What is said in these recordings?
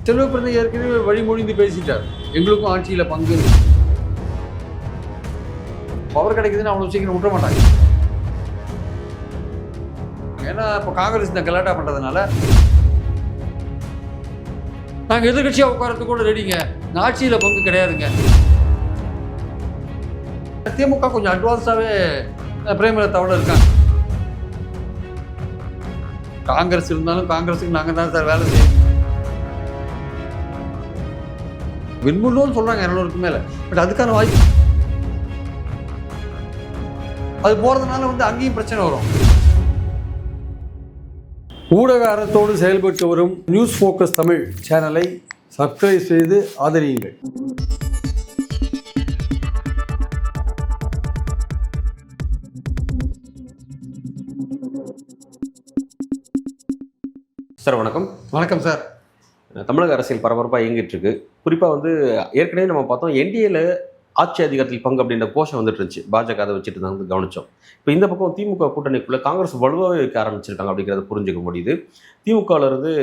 செல்வ பிறந்த ஏற்கனவே வழிமொழிந்து பேசிட்டார், எங்களுக்கும் ஆட்சியில் பங்கு. பவர் கிடைக்குதுன்னு அவ்வளோ சீக்கிரம் விட்டுற மாட்டாங்க. ஏன்னா இப்போ காங்கிரஸ் இந்த கலாட்டா பண்ணுறதுனால நாங்கள் எதிர்கட்சியாக உட்காரத்துக்கு கூட ரெடிங்க, ஆட்சியில் பங்கு கிடையாதுங்க. திமுக கொஞ்சம் அட்வான்ஸாகவே பிரேமலதாவோட இருக்காங்க. காங்கிரஸ் இருந்தாலும் காங்கிரஸுக்கு நாங்கள் தான் சார் வேலை செய்யணும். விண்முன்னு சொல்கிறாங்க 200க்கு மேலே, பட் அதுக்கான வாய்ப்பு அது போகிறதுனால அங்கேயும் பிரச்சனை வரும். ஊடக அறத்தோடு செயல்பட்டு வரும் நியூஸ் ஃபோக்கஸ் தமிழ் சேனலை சப்ஸ்கிரைப் செய்து ஆதரியுங்கள். சார் வணக்கம். வணக்கம் சார். தமிழக அரசியல் பரபரப்பாக இயங்கிட்டு இருக்கு. குறிப்பாக ஏற்கனவே நம்ம பார்த்தோம், என்டிஏல ஆட்சி அதிகாரத்தில் பங்கு அப்படின்ற கோஷம் வந்துட்டு இருந்துச்சு. பாஜக அதை வச்சுட்டு தான் கவனிச்சோம். இப்போ இந்த பக்கம் திமுக கூட்டணிக்குள்ள காங்கிரஸ் வலுவாக வைக்க ஆரம்பிச்சிருக்காங்க அப்படிங்கிறத புரிஞ்சுக்க முடியுது. திமுகவில் இருந்து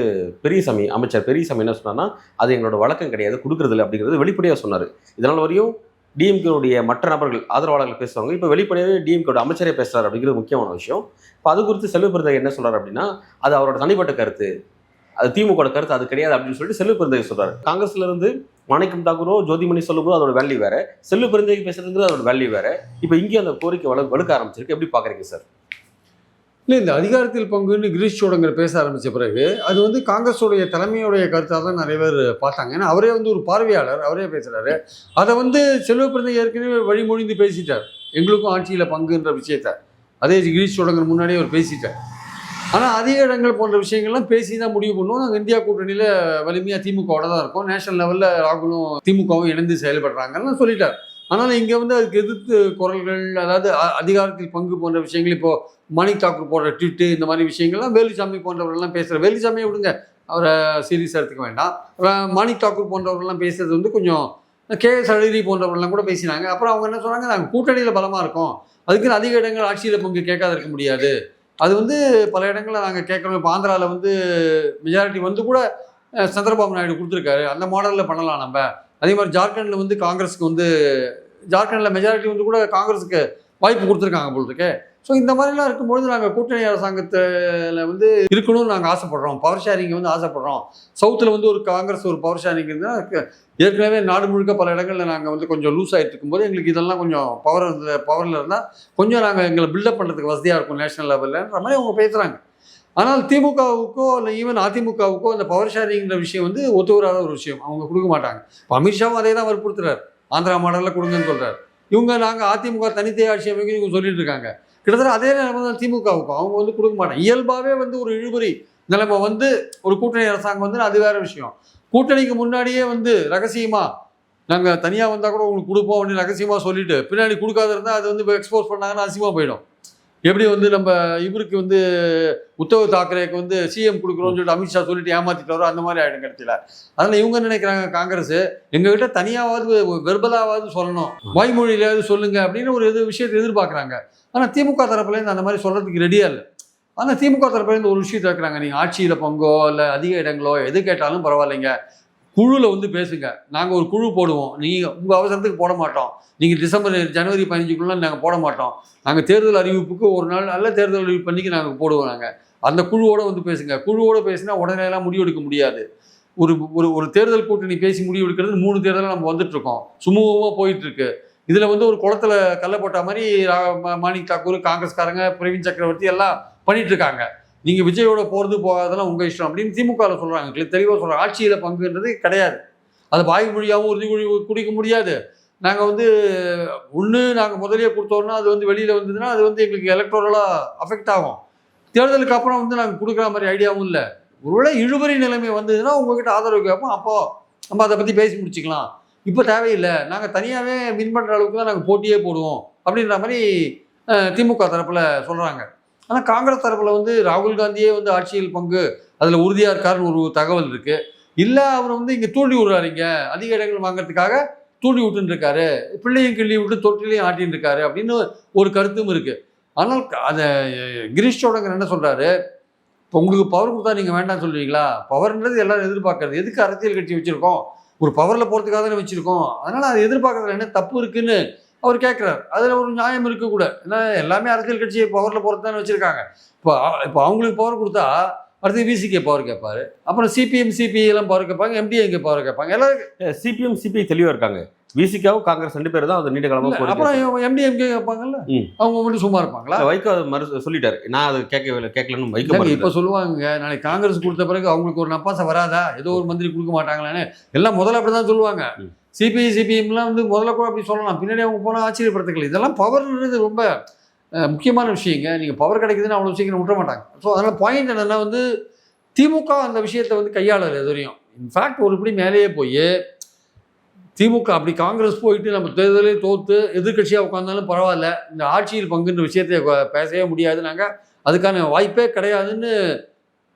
பெரியசாமி, அமைச்சர் பெரியசாமி என்ன சொன்னார்னா, அது எங்களோட வழக்கம் கிடையாது, கொடுக்குறதில்ல அப்படிங்கிறது வெளிப்படையாக சொன்னார். இதனால் வரையும் டிஎம்கேவுடைய மற்ற நபர்கள் ஆதரவாளர்கள் பேசுவாங்க, இப்போ வெளிப்படையாகவே டிஎம்கேவோட அமைச்சரே பேசுகிறார் அப்படிங்கிறது முக்கியமான விஷயம். இப்போ அது குறித்து செல்வ பிறந்தகை என்ன சொல்கிறார் அப்படின்னா, அது அவரோட தனிப்பட்ட கருத்து, அது திமுக கருத்து அது கிடையாது அப்படின்னு சொல்லிட்டு செல்வ பிறந்தகை சொல்றாரு. காங்கிரஸ்ல இருந்து மாணிக்கம் தாக்கூரோ ஜோதிமணி சொல்லும்போது அதோட வேல்யூ வேற, செல்வ பிறந்தகை பேசுறதுங்கிறது அதோட வேல்யூ வேற. இப்போ இங்கே அந்த கோரிக்கை வலுக்க ஆரம்பிச்சிருக்கு. எப்படி பாக்குறீங்க சார்? இல்லை, இந்த அதிகாரத்தில் பங்குன்னு கிரீஷ் சோடங்கர் பேச ஆரம்பித்த பிறகு அது காங்கிரஸோடைய தலைமையுடைய கருத்தாக தான் நிறைய பேர் பார்த்தாங்க. ஏன்னா அவரே ஒரு பார்வையாளர், அவரே பேசுகிறாரு. அதை செல்வ பிறந்தகை ஏற்கனவே வழிமொழிந்து பேசிட்டார், எங்களுக்கும் ஆட்சியில் பங்குன்ற விஷயத்த. அதே கிரீஷ் சோடங்கர் முன்னாடியே அவர் பேசிட்டார். ஆனால் அதிக இடங்கள் போன்ற விஷயங்கள்லாம் பேசி தான் முடிவு பண்ணுவோம். நாங்கள் இந்தியா கூட்டணியில் வலிமையாக திமுகவோட தான் இருக்கோம், நேஷனல் லெவலில் ராகுலும் திமுகவும் இணைந்து செயல்படுறாங்கன்னு சொல்லிட்டார். ஆனால் இங்கே அதுக்கு எதிர்த்து குரல்கள், அதாவது அதிகாரத்தில் பங்கு போன்ற விஷயங்கள், இப்போது மாணிக் தாக்கூர் போடுற ட்விட்டு, இந்த மாதிரி விஷயங்கள்லாம் வேலுசாமி போன்றவர்கள்லாம் பேசுகிற, வேலுசாமியை விடுங்க, அவரை சீரியஸாக எடுத்துக்க வேண்டாம். மாணிக் தாக்கூர் போன்றவர்கள்லாம் பேசுகிறது கொஞ்சம் கேஎஸ் அழகிரி போன்றவர்கள்லாம் கூட பேசினாங்க. அப்புறம் அவங்க என்ன சொன்னாங்க, நாங்கள் கூட்டணியில் பலமாக இருக்கோம், அதுக்குன்னு அதிக இடங்கள் ஆட்சியில் பங்கு கேட்காத இருக்க முடியாது, அது பல இடங்களில் நாங்கள் கேட்கணும். இப்போ ஆந்திராவில் மெஜாரிட்டி கூட சந்திரபாபு நாயுடு கொடுத்துருக்காரு, அந்த மாடலில் பண்ணலாம் நம்ம. அதே மாதிரி ஜார்க்கண்டில் காங்கிரஸுக்கு ஜார்க்கண்டில் மெஜாரிட்டி கூட காங்கிரஸுக்கு வாய்ப்பு கொடுத்துருக்காங்க போல் இருக்கு. ஸோ இந்த மாதிரிலாம் இருக்கும்பொழுது நாங்கள் கூட்டணி அரசாங்கத்தில் இருக்கணும்னு நாங்கள் ஆசைப்படுறோம், பவர் ஷேரிங் ஆசைப்படுறோம். சவுத்தில் ஒரு காங்கிரஸ் ஒரு பவர் ஷேரிங் இருந்தால், ஏற்கனவே நாடு முழுக்க பல இடங்களில் நாங்கள் கொஞ்சம் லூஸ் ஆகிட்டு இருக்கும்போது எங்களுக்கு இதெல்லாம் கொஞ்சம் பவரில் இருந்தால் கொஞ்சம் நாங்கள் எங்களை பில்டப் பண்ணுறதுக்கு வசதியாக இருக்கும் நேஷனல் லெவலில்ன்ற மாதிரி அவங்க பேசுகிறாங்க. ஆனால் திமுகவுக்கோ இல்லை ஈவன் அதிமுகவுக்கோ அந்த பவர் ஷேரிங்கிற விஷயம் ஒத்து வராத ஒரு விஷயம், அவங்க கொடுக்க மாட்டாங்க. இப்போ அமித்ஷாவும் அதே தான் வற்புறுத்துறாரு, ஆந்திரா மாடலில் கொடுங்கன்னு சொல்கிறார். இவங்க நாங்கள் அதிமுக தனித்தே ஆட்சி அமைக்க இவங்க சொல்லிட்டு இருக்காங்க. கிட்டத்தட்ட அதே நிலைமை தான் திமுகவுக்கும், அவங்க கொடுக்க மாட்டாங்க. இயல்பாகவே ஒரு இழுபறி நிலைமை ஒரு கூட்டணி அரசாங்கம் அது வேற விஷயம். கூட்டணிக்கு முன்னாடியே ரகசியமாக நாங்கள் தனியாக வந்தால் கூட உங்களுக்கு கொடுப்போம் அப்படின்னு ரகசியமாக சொல்லிட்டு பின்னாடி கொடுக்காத இருந்தால் அது எக்ஸ்போஸ் பண்ணாங்கன்னா அசிங்கமாக போயிடும். எப்படி நம்ம இவருக்கு உத்தவ் தாக்கரேக்கு சிஎம் கொடுக்குறோன்னு சொல்லிட்டு அமித்ஷா சொல்லிட்டு ஏமாற்றிட்டு வரோம், அந்த மாதிரி ஆகிடும் கட்சியில். அதனால் இவங்க நினைக்கிறாங்க, காங்கிரஸ் எங்ககிட்ட தனியாவது வெர்பலாவது சொல்லணும், வாய்மொழியிலாவது சொல்லுங்க அப்படின்னு ஒரு விஷயத்தை எதிர்பார்க்குறாங்க. ஆனால் திமுக தரப்புலேருந்து அந்த மாதிரி சொல்கிறதுக்கு ரெடியாக இல்லை. ஆனால் திமுக தரப்புலேருந்து ஒரு விஷயத்தை வைக்கிறாங்க, நீங்கள் ஆட்சியில் பங்கோ இல்லை அதிக இடங்களோ எது கேட்டாலும் பரவாயில்லைங்க, குழுவில் பேசுங்க, நாங்கள் ஒரு குழு போடுவோம், நீங்கள் உங்கள் அவசரத்துக்கு போட மாட்டோம், நீங்கள் ஜனவரி 15க்குள்ள நாங்கள் போட மாட்டோம், நாங்கள் தேர்தல் அறிவிப்புக்கு ஒரு நாள் நல்ல தேர்தல் அறிவிப்பு பண்ணிக்கு நாங்கள் போடுவோம், நாங்கள் அந்த குழுவோடு பேசுங்க. குழுவோடு பேசினா உடனேலாம் முடிவெடுக்க முடியாது. ஒரு தேர்தல் கூட்டணி பேசி முடிவெடுக்கிறது 3 தேர்தலாக நம்ம வந்துட்டுருக்கோம், சுமூகமாக போயிட்டுருக்கு. இதில் ஒரு குளத்தில் கல்லை போட்ட மாதிரி மாணிக் தாக்கூர், காங்கிரஸ்காரங்க, பிரவீன் சக்கரவர்த்தி எல்லாம் பண்ணிட்டு இருக்காங்க. நீங்கள் விஜயோட போகிறது போகாதெல்லாம் உங்கள் இஷ்டம் அப்படின்னு திமுகவில் சொல்கிறாங்க, தெளிவாக சொல்கிறாங்க. ஆட்சியில் பங்குன்றது கிடையாது, அது வாய்மொழியாகவும் உறுதிமொழி குடிக்க முடியாது. நாங்கள் ஒன்று நாங்கள் முதலியே கொடுத்தோன்னா அது வெளியில் வந்ததுன்னா அது எங்களுக்கு எலக்ட்ரலாக அஃபெக்ட் ஆகும். தேர்தலுக்கு அப்புறம் நாங்கள் கொடுக்குற மாதிரி ஐடியாவும் இல்லை. ஒருவேளை இழுபறி நிலைமை வந்ததுன்னா உங்ககிட்ட ஆதரவு கேட்போம், அப்போது நம்ம அதை பற்றி பேசி முடிச்சுக்கலாம். இப்போ தேவையில்லை, நாங்கள் தனியாகவே வின் பண்ணுற அளவுக்கு தான் நாங்கள் போட்டியே போடுவோம் அப்படின்ற மாதிரி திமுக தரப்பில் சொல்கிறாங்க. ஆனால் காங்கிரஸ் தரப்பில் ராகுல் காந்தியே ஆட்சியில் பங்கு அதில் உறுதியாக இருக்காருன்னு ஒரு தகவல் இருக்குது. இல்லை அவர் இங்கே தூண்டி விடுறாருங்க, அதிக இடங்கள் வாங்கிறதுக்காக தூண்டி விட்டுன்னு இருக்காரு, பிள்ளையும் கிள்ளி விட்டு தொட்டிலையும் ஆட்டின்னு இருக்காரு அப்படின்னு ஒரு கருத்தும் இருக்குது. ஆனால் அதை கிரீஷ் சோடங்கர் என்ன சொல்கிறாரு, இப்போ உங்களுக்கு பவர் கொடுத்தா நீங்கள் வேண்டாம் சொல்லுவீங்களா? பவர்ன்றது எல்லாரும் எதிர்பார்க்கறது. எதுக்கு அரசியல் கட்சி வச்சுருக்கோம்? ஒரு பவரில் போகிறதுக்காக தானே வச்சுருக்கோம். அதனால் அது எதிர்பார்க்கறதுல என்ன தப்பு இருக்குன்னு அவர் கேட்குறாரு. அதில் ஒரு நியாயம் இருக்க கூட. ஏன்னா எல்லாமே அரசியல் கட்சியை பவரில் போகிறது தானே வச்சுருக்காங்க. இப்போ அவங்களுக்கு பவர் கொடுத்தா அடுத்து விசிகே பவர் கேட்பாரு, அப்புறம் சிபிஎம் சிபிஐ எல்லாம் பவர் கேட்பாங்க, எம்டிஏங்க பவர் கேட்பாங்க. எல்லாரும் சிபிஎம் சிபிஐ தெளிவாக இருக்காங்க. விசிகாவும் காங்கிரஸ் 2 பேர் தான் அது நீண்ட காலமாக போயிருக்கு. அப்புறம் எம்டிஎம்கே கேட்பாங்கல்ல, அவங்க மட்டும் சும்மா இருப்பாங்களா? வைகோ அது சொல்லிட்டாரு, நான் அது கேட்கலன்னு வைகோ இப்போ சொல்லுவாங்க. நாளைக்கு காங்கிரஸ் கொடுத்த பிறகு அவங்களுக்கு ஒரு நப்பாசை வராதா, ஏதோ ஒரு மந்திரி கொடுக்க மாட்டாங்களான்னு எல்லாம் முதல்ல அப்படி தான் சொல்லுவாங்க. சிபிஐ சிபிஎம்லாம் வந்து முதல்ல கூட அப்படி சொல்லலாம், பின்னாடி அவங்க போனால் ஆச்சரியப்படுத்துக்கல. இதெல்லாம் பவர்ன்றது ரொம்ப முக்கியமான விஷயங்க. நீங்கள் பவர் கிடைக்குதுன்னு அவ்வளோ சீக்கிரம் விட்டுற மாட்டாங்க. ஸோ அதனால் பாயிண்ட் என்னென்னா வந்து திமுக அந்த விஷயத்தை வந்து கையாளது எதுவரையும். இன்ஃபேக்ட் ஒரு இப்படி மேலேயே போய் திமுக அப்படி காங்கிரஸ் போயிட்டு நம்ம தேர்தலே தோற்று எதிர்கட்சியாக உட்காந்தாலும் பரவாயில்ல, இந்த ஆட்சியில் பங்குன்ற விஷயத்தை பேசவே முடியாது, நாங்கள் அதுக்கான வாய்ப்பே கிடையாதுன்னு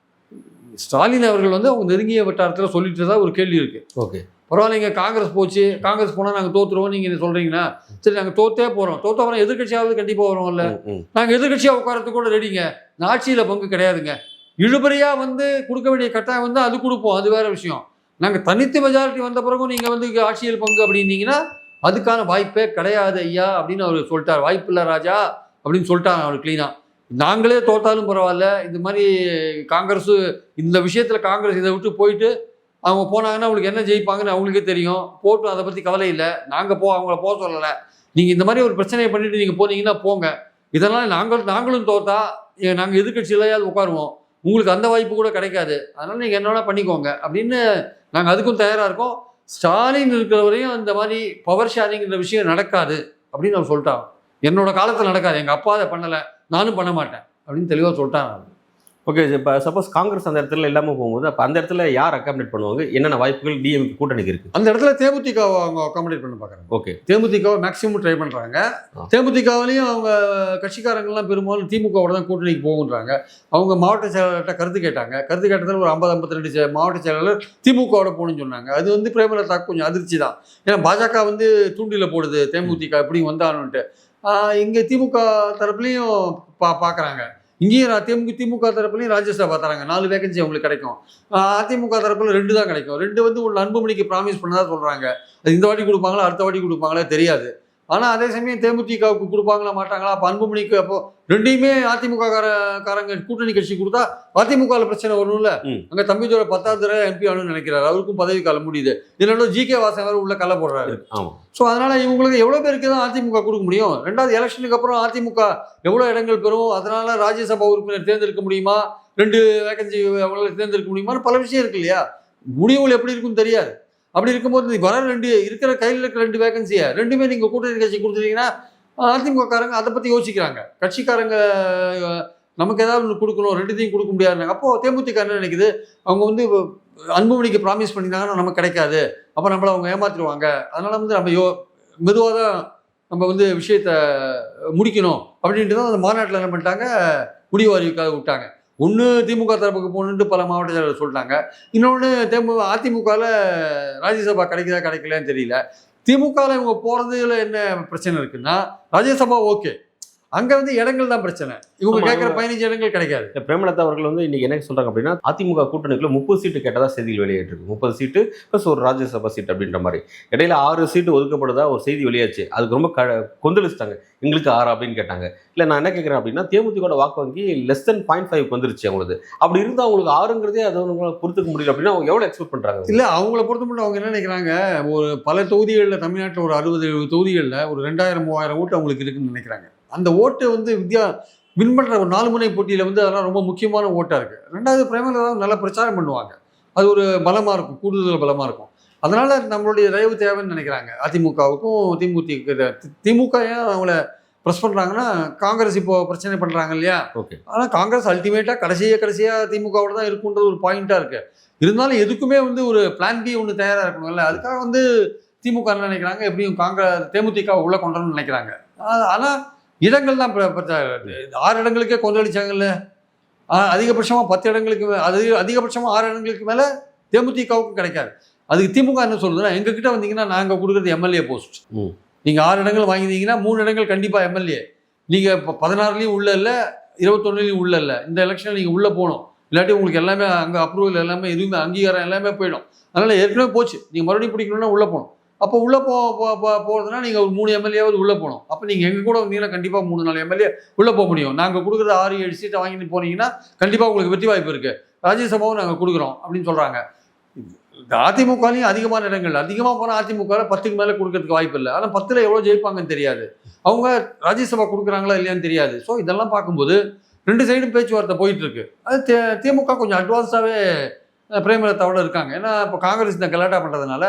ஸ்டாலின் அவர்கள் வந்து அவங்க நெருங்கிய வட்டாரத்தில் சொல்லிட்டு தான் ஒரு கேள்வி இருக்குது. ஓகே, பரவாயில்லைங்க, காங்கிரஸ் போச்சு, காங்கிரஸ் போனால் நாங்கள் தோற்றுருவோம் நீங்கள் சொல்கிறீங்கன்னா, சரி நாங்கள் தோற்றே போகிறோம், தோற்றவரம் எதிர்கட்சியாவது கண்டிப்பாக வருவோம்ல, நாங்கள் எதிர்கட்சியாக உட்காரத்துக்கு கூட ரெடிங்க, இந்த ஆட்சியில் பங்கு கிடையாதுங்க, இழுபறியாக வந்து கொடுக்க வேண்டிய கட்டாயம் வந்து அது கொடுப்போம், அது வேறு விஷயம். நாங்கள் தனித்து மெஜாரிட்டி வந்த பிறகும் நீங்கள் வந்து ஆட்சியில் பங்கு அப்படின்னீங்கன்னா அதுக்கான வாய்ப்பே கிடையாது ஐயா அப்படின்னு அவர் சொல்லிட்டார். வாய்ப்பு இல்லை ராஜா அப்படின்னு சொல்லிட்டாங்க அவர் க்ளீனாக. நாங்களே தோற்றாலும் பரவாயில்ல, இந்த மாதிரி காங்கிரஸு இந்த விஷயத்தில் காங்கிரஸ் இதை விட்டு போயிட்டு அவங்க போனாங்கன்னா அவங்களுக்கு என்ன ஜெயிப்பாங்கன்னு அவங்களுக்கே தெரியும், போட்டும், அதை பற்றி கவலை இல்லை, நாங்கள் அவங்கள போக சொல்லலை, நீங்கள் இந்த மாதிரி ஒரு பிரச்சனையை பண்ணிவிட்டு நீங்கள் போனீங்கன்னா போங்க, இதெல்லாம் நாங்களும் தோற்றா நாங்கள் எதிர்கட்சியிலையாவது உட்காருவோம், உங்களுக்கு அந்த வாய்ப்பு கூட கிடைக்காது, அதனால் நீங்கள் என்னோட பண்ணிக்கோங்க அப்படின்னு நாங்கள் அதுக்கும் தயாராக இருக்கோம். ஸ்டாலின் இருக்கிற வரையும் இந்த மாதிரி பவர் ஷேரிங்கிற விஷயம் நடக்காது அப்படின்னு அவர் சொல்லிட்டான். என்னோட காலத்தில் நடக்காது, எங்கள் அப்பா அதை பண்ணலை, நானும் பண்ண மாட்டேன் அப்படின்னு தெளிவாக சொல்லிட்டான். ஓகே, இப்போ சப்போஸ் காங்கிரஸ் அந்த இடத்துல இல்லாமல் போகும்போது அப்போ அந்த இடத்துல யார் அக்காமடேட் பண்ணுவாங்க? என்னென்ன வாய்ப்புகள் டிஎம்கே கூட்டணிக்கு இருக்குது? அந்த இடத்துல தேமுதிகவை அவங்க அக்காமடேட் பண்ண பார்க்குறாங்க. ஓகே, தேமுதிகவை மேக்ஸிமம் ட்ரை பண்ணுறாங்க. தேமுதிகவிலையும் அவங்க கட்சிக்காரங்கள்லாம் பெரும்பாலும் திமுகவோட தான் கூட்டணிக்கு போகுன்றாங்க. அவங்க மாவட்ட செயலாளர்கிட்ட கருத்து கேட்டதில் ஒரு 50-52 மாவட்ட செயலாளர் திமுகவோட போகணும்னு சொன்னாங்க. அது வந்து பிரேமலதாக்கு கொஞ்சம் அதிர்ச்சி தான். ஏன்னா பாஜக வந்து தூண்டில போடுது தேமுதிக எப்படி வந்தாலுன்ட்டு. இங்கே திமுக தரப்புலையும் பார்க்குறாங்க. இங்கேயும் திமுக தரப்புலையும் ராஜ்யசபா தராங்க, 4 வேகன்சி அவங்களுக்கு கிடைக்கும். அதிமுக தரப்புல 2 தான் கிடைக்கும். 2 வந்து ஒரு அன்புமணிக்கு ப்ராமிஸ் பண்ணதா சொல்கிறாங்க. அது இந்த வாட்டி கொடுப்பாங்களா அடுத்த வாட்டி கொடுப்பாங்களா தெரியாது. ஆனால் அதே சமயம் தேமுதிகவுக்கு கொடுப்பாங்களா மாட்டாங்களா? அப்போ அன்புமணிக்கு அப்போ 2யுமே அதிமுக காரங்க கூட்டணி கட்சி கொடுத்தா அதிமுகவில் பிரச்சனை வரும்ல. அங்கே தம்பிதோட 10வது தடவை எம்பி ஆகணும்னு நினைக்கிறாரு, அவருக்கும் பதவி காலம் முடியுது. இதனால ஜிகே வாசன் வேறு உள்ள கலை போடுறாரு. ஸோ அதனால் இவங்களுக்கு எவ்வளோ பேருக்கு தான் அதிமுக கொடுக்க முடியும்? 2வது எலெக்ஷனுக்கு அப்புறம் அதிமுக எவ்வளோ இடங்கள் பெறும்? அதனால ராஜ்யசபா உறுப்பினர் தேர்ந்தெடுக்க முடியுமா, 2 வேகன்சி அவங்களால தேர்ந்தெடுக்க முடியுமான்னு பல விஷயம் இருக்கு இல்லையா? முடிவுகள் எப்படி இருக்குன்னு தெரியாது. அப்படி இருக்கும்போது வர இருக்கிற கையில் இருக்கிற 2 வேகன்சியை 2மே நீங்கள் கூட்டணி கட்சி கொடுத்துட்டீங்கன்னா அதிமுக காரங்க அதை பற்றி யோசிக்கிறாங்க. கட்சிக்காரங்க நமக்கு ஏதாவது ஒன்று கொடுக்கணும், 2த்தையும் கொடுக்க முடியாது. அப்போது தேமுதிக என்ன நினைக்குது, அவங்க வந்து அன்புமணிக்கு ப்ராமிஸ் பண்ணியிருந்தாங்கன்னா நமக்கு கிடைக்காது, அப்போ நம்மளை அவங்க ஏமாற்றிடுவாங்க, அதனால் வந்து நம்ம மெதுவாக தான் நம்ம வந்து விஷயத்தை முடிக்கணும் அப்படின்ட்டு தான் அந்த மாநாட்டில் என்ன பண்ணிட்டாங்க, முடிவு அறிவிக்காக விட்டாங்க. ஒன்று திமுக தரப்புக்கு போகணுன்ட்டு பல மாவட்ட செயலர் சொல்லிட்டாங்க. இன்னொன்று அதிமுகவில் ராஜ்யசபா கிடைக்கலன்னு தெரியல. திமுகவில் இவங்க போகிறதுல என்ன பிரச்சனை இருக்குன்னா, ராஜ்யசபா ஓகே, அங்கே வந்து இடங்கள் தான் பிரச்சனை. இவங்க கேட்குற 15 இடங்கள் கிடைக்காது. பிரேமலதா அவர்கள் வந்து இன்னைக்கு என்ன சொல்கிறாங்க அப்படின்னா, அதிமுக கூட்டணிக்குள்ள 30 சீட்டு கேட்டதா செய்திகள் வெளியேற்றிருக்கு. 30 சீட்டு ப்ளஸ் ஒரு ராஜ்யசபா சீட் அப்படின்ற மாதிரி. இடையில 6 சீட்டு ஒதுக்கப்படுதா ஒரு செய்தி வெளியாச்சு. அதுக்கு ரொம்ப கொந்தளிச்சிட்டாங்க. எங்களுக்கு 6 அப்படின்னு கேட்டாங்க. இல்லை நான் என்ன கேட்குறேன் அப்படின்னா, தேமுதிகோட வாக்கு வங்கி லெஸ் தென் 0.5 வந்துருச்சு அவங்களுக்கு. அப்படி இருந்தால் அவங்களுக்கு 6ங்கிறதே அதை பொறுத்துக்க முடியல அப்படின்னா அவங்க எவ்வளோ எக்ஸ்பெக்ட் பண்ணுறாங்க? இல்லை, அவங்கள பொறுத்த மட்டும் அவங்க என்ன நினைக்கிறாங்க, ஒரு பல தொகுதிகளில் தமிழ்நாட்டில் ஒரு 60-70 தொகுதிகளில் ஒரு 2000-3000 ஓட்டு அவங்களுக்கு இருக்குன்னு நினைக்கிறாங்க. அந்த ஓட்டு வந்து வின் பண்ணுற ஒரு 4 முனை போட்டியில் வந்து அதெல்லாம் ரொம்ப முக்கியமான ஓட்டாக இருக்குது. 2வது பிரேமலதா நல்லா பிரச்சாரம் பண்ணுவாங்க, அது ஒரு பலமாக இருக்கும், கூடுதல் பலமாக இருக்கும். அதனால் நம்மளுடைய தயவு தேவைன்னு நினைக்கிறாங்க. அதிமுகவுக்கும் திமுக ஏன் அவங்கள ப்ரெஸ் பண்ணுறாங்கன்னா, காங்கிரஸ் இப்போ பிரச்சனை பண்ணுறாங்க இல்லையா? ஓகே. ஆனால் காங்கிரஸ் அல்டிமேட்டாக கடைசியாக திமுகவோட தான் இருக்குன்றது ஒரு பாயிண்ட்டாக இருக்குது. இருந்தாலும் எதுக்குமே வந்து ஒரு பிளான் பி ஒன்று தயாராக இருக்கணும்ல. அதுக்காக வந்து திமுக என்ன நினைக்கிறாங்க, எப்படியும் தேமுதிக உள்ளே கொண்டோம்னு நினைக்கிறாங்க. ஆனால் இடங்கள் தான் 6 இடங்களுக்கே கொந்தளிச்சாங்கல்ல. அதிகபட்சமாக 10 இடங்களுக்கு, அதிகபட்சமாக 6 இடங்களுக்கு மேலே தேமுதிகவுக்கும் கிடைக்காது. அதுக்கு திமுக என்ன சொல்லுதுன்னா, எங்ககிட்ட வந்தீங்கன்னா நாங்கள் கொடுக்குறது எம்எல்ஏ போஸ்ட். நீங்கள் 6 இடங்கள் வாங்கினீங்கன்னா 3 இடங்கள் கண்டிப்பாக எம்எல்ஏ. நீங்கள் இப்போ 16லையும் உள்ள இல்லை, 21லையும் உள்ள இல்லை, இந்த எலெக்ஷனில் நீங்கள் உள்ளே போகணும், இல்லாட்டி உங்களுக்கு எல்லாமே அங்கே அப்ரூவல் எல்லாமே எதுவுமே அங்கீகாரம் எல்லாமே போயிடும். அதனால் ஏற்கனவே போச்சு. நீங்கள் மறுபடியும் பிடிக்கணும்னா உள்ளே போகணும். அப்போ உள்ளே போகிறதுனா நீங்கள் ஒரு 3 எம்எல்ஏவாவது உள்ளே போகணும். அப்போ நீங்கள் எங்கள் கூட வந்தீங்கன்னா கண்டிப்பாக 3-4 எம்எல்ஏ உள்ளே போக முடியும். நாங்கள் கொடுக்குறது 6-7 சீட்டை வாங்கிட்டு போனீங்கன்னா கண்டிப்பாக உங்களுக்கு வெற்றி வாய்ப்பு இருக்குது. ராஜ்யசபாவும் நாங்கள் கொடுக்குறோம் அப்படின்னு சொல்கிறாங்க. இந்த அதிமுகலையும் அதிகமான இடங்கள் அதிகமாக போனால் அதிமுகவில் 10க்கு மேலே கொடுக்கறதுக்கு வாய்ப்பு இல்லை. ஆனால் 10ல் எவ்வளோ ஜெயிப்பாங்கன்னு தெரியாது. அவங்க ராஜ்யசபா கொடுக்குறாங்களா இல்லையான்னு தெரியாது. ஸோ இதெல்லாம் பார்க்கும்போது 2 சைடும் பேச்சுவார்த்தை போயிட்டுருக்கு. அது திமுக கொஞ்சம் அட்வான்ஸாகவே பிரேமலதாவோட இருக்காங்க. ஏன்னா இப்போ காங்கிரஸ் இந்த கலாட்டா பண்ணுறதுனால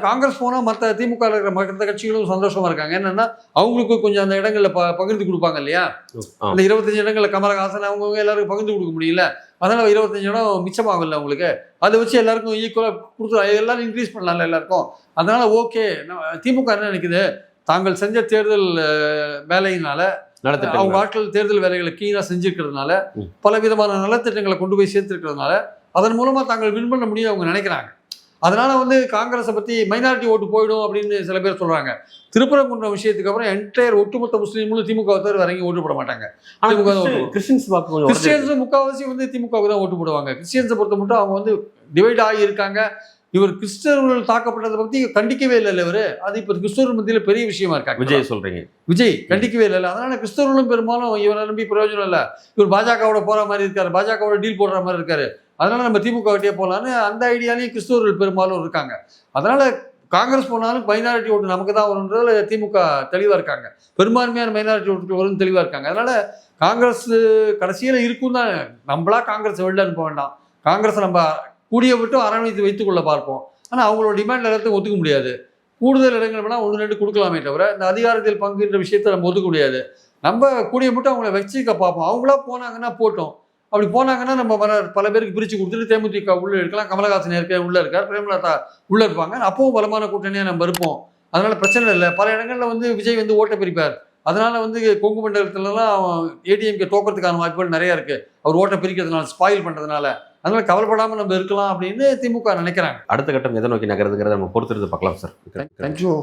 காங்கிரஸ் போனால் மற்ற திமுக இருக்கிற மற்ற கட்சிகளும் சந்தோஷமாக இருக்காங்க. என்னென்னா அவங்களுக்கு கொஞ்சம் அந்த இடங்களில் பகிர்ந்து கொடுப்பாங்க இல்லையா. அந்த 25 இடங்களில் கமலஹாசன் அவங்கவுங்க எல்லாருக்கும் பகிர்ந்து கொடுக்க முடியல. அதனால் 25 இடம் மிச்சமாகும் இல்லை அவங்களுக்கு. அதை வச்சு எல்லாருக்கும் ஈக்குவலாக கொடுத்து எல்லாரும் இன்க்ரீஸ் பண்ணலாம்ல எல்லாருக்கும். அதனால் ஓகே. திமுக என்ன நினைக்குது, தாங்கள் செஞ்ச தேர்தல் வேலையினால அவங்க ஆட்கள் தேர்தல் வேலைகளை கீழாக செஞ்சுருக்கிறதுனால பல விதமான நலத்திட்டங்களை கொண்டு போய் சேர்த்துருக்கிறதுனால அதன் மூலமாக தாங்கள் வின் பண்ண முடியும் அவங்க நினைக்கிறாங்க. அதனால் காங்கிரஸை பற்றி மைனாரிட்டி ஓட்டு போயிடும் அப்படின்னு சில பேர் சொல்கிறாங்க. திருப்பரங்குன்றம் விஷயத்துக்கு அப்புறம் என்டையர் ஒட்டுமொத்த முஸ்லீம்களும் திமுக தவிர இறங்கி ஓட்டு போட மாட்டாங்க. கிறிஸ்டியன்ஸும் முக்கால்வாசி திமுகவுக்கு தான் ஓட்டு போடுவாங்க. கிறிஸ்டியன்ஸை பொறுத்த மட்டும் அவங்க டிவைட் ஆகி இருக்காங்க. இவர் கிறிஸ்தவர்கள் தாக்கப்பட்டதை பற்றி கண்டிக்கவே இல்லை இவர். அது இப்போ கிறிஸ்தவர்கள் மத்தியில் பெரிய விஷயமா இருக்காங்க. விஜய் சொல்கிறீங்க, விஜய் கண்டிக்கவே இல்லை. அதனால் கிறிஸ்தவர்களும் பெரும்பாலும் இவரை நம்பி பிரயோஜனம் இல்லை. இவர் பாஜகவோட போகிற மாதிரி இருக்காரு, பாஜகவோட டீல் போடுற மாதிரி இருக்காரு. அதனால் நம்ம திமுக கிட்டே போகலான்னு அந்த ஐடியாலையும் கிறிஸ்தவர்கள் பெரும்பாலும் இருக்காங்க. அதனால் காங்கிரஸ் போனாலும் மைனாரிட்டி ஓட்டு நமக்கு தான் வரும்ன்றதுல திமுக தெளிவாக இருக்காங்க. பெரும்பான்மையான மைனாரிட்டி ஓட்டு வரும்னு தெளிவாக இருக்காங்க. அதனால் காங்கிரஸ் கடைசியில் இருக்கும் தான். நம்மளா காங்கிரஸ் வெளில அனுப்ப வேண்டாம். காங்கிரஸை நம்ம கூடிய விட்டும் அரவணைத்து வைத்துக்கொள்ள பார்ப்போம். ஆனால் அவங்களோட டிமாண்ட் எல்லாத்தையும் ஒத்துக்க முடியாது. கூடுதல் இடங்கள் வேணால் 1-2 கொடுக்கலாமே தவிர இந்த அதிகாரத்தில் பங்குன்ற விஷயத்தை நம்ம ஒத்துக்க முடியாது. நம்ம கூடிய மட்டும் அவங்கள வச்சுக்க பார்ப்போம். அவங்களா போனாங்கன்னா போட்டோம். அப்படி போனாங்கன்னா நம்ம பல பேருக்கு பிரித்து கொடுத்துட்டு தேமுதிக உள்ளே இருக்கலாம், கமலஹாசன் உள்ளே இருக்கார், பிரேமலதா உள்ளே இருப்பாங்க. அப்பவும் பலமான கூட்டணியாக நம்ம இருப்போம். அதனால் பிரச்சனை இல்லை. பல இடங்களில் விஜய் ஓட்டை பிரிப்பார். அதனால் கொங்கு மண்டலத்துலலாம் ஏடிஎம்கே தோக்கிறதுக்கான வாய்ப்புகள் நிறையா இருக்குது. அவர் ஓட்டை பிரிக்கிறதுனால, ஸ்பாயில் பண்ணுறதுனால. அதனால் கவலைப்படாமல் நம்ம இருக்கலாம் அப்படின்னு திமுக நினைக்கிறாங்க. அடுத்த கட்டம் எதை நோக்கி நகர்றதுங்கிறத நம்ம பொறுத்திருந்து பார்க்கலாம் சார். தேங்க்யூ.